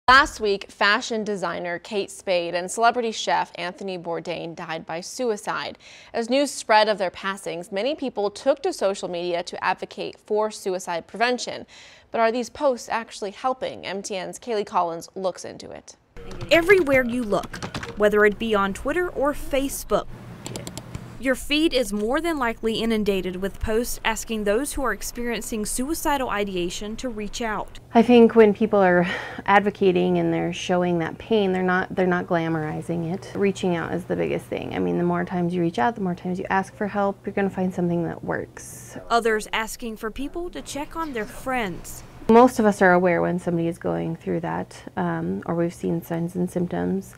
Last week, fashion designer Kate Spade and celebrity chef Anthony Bourdain died by suicide. As news spread of their passings, many people took to social media to advocate for suicide prevention. But are these posts actually helping? MTN's Kaylee Collins looks into it. Everywhere you look, whether it be on Twitter or Facebook, your feed is more than likely inundated with posts asking those who are experiencing suicidal ideation to reach out. I think when people are advocating and they're showing that pain, they're not glamorizing it. Reaching out is the biggest thing. I mean, the more times you reach out, the more times you ask for help, you're going to find something that works. Others asking for people to check on their friends. Most of us are aware when somebody is going through that, or we've seen signs and symptoms.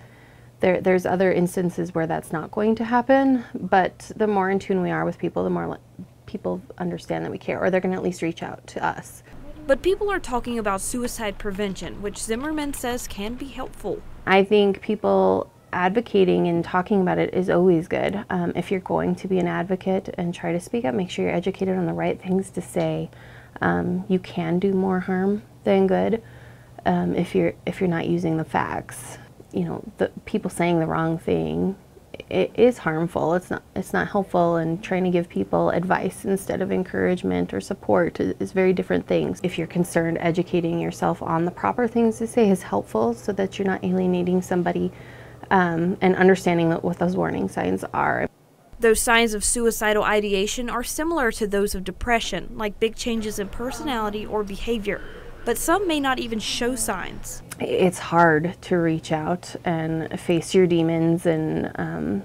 There's other instances where that's not going to happen, but the more in tune we are with people, the more people understand that we care, or they're going to at least reach out to us. But people are talking about suicide prevention, which Zimmerman says can be helpful. I think people advocating and talking about it is always good. If you're going to be an advocate and try to speak up, make sure you're educated on the right things to say. You can do more harm than good if you're not using the facts. You know, the people saying the wrong thing, it is harmful. It's not helpful, and trying to give people advice instead of encouragement or support is very different things. If you're concerned, educating yourself on the proper things to say is helpful so that you're not alienating somebody, and understanding what those warning signs are. Those signs of suicidal ideation are similar to those of depression, like big changes in personality or behavior. But some may not even show signs. It's hard to reach out and face your demons, and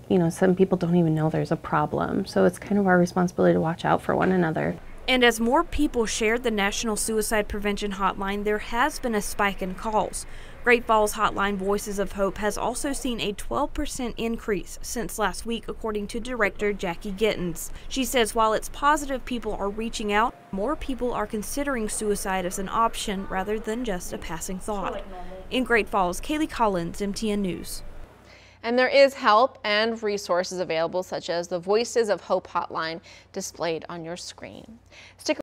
you know, some people don't even know there's a problem. So it's kind of our responsibility to watch out for one another. And as more people shared the National Suicide Prevention Hotline, there has been a spike in calls. Great Falls Hotline Voices of Hope has also seen a 12% increase since last week, according to Director Jackie Gittens. She says while it's positive people are reaching out, more people are considering suicide as an option rather than just a passing thought. In Great Falls, Kaylee Collins, MTN News. And there is help and resources available, such as the Voices of Hope hotline displayed on your screen. Stick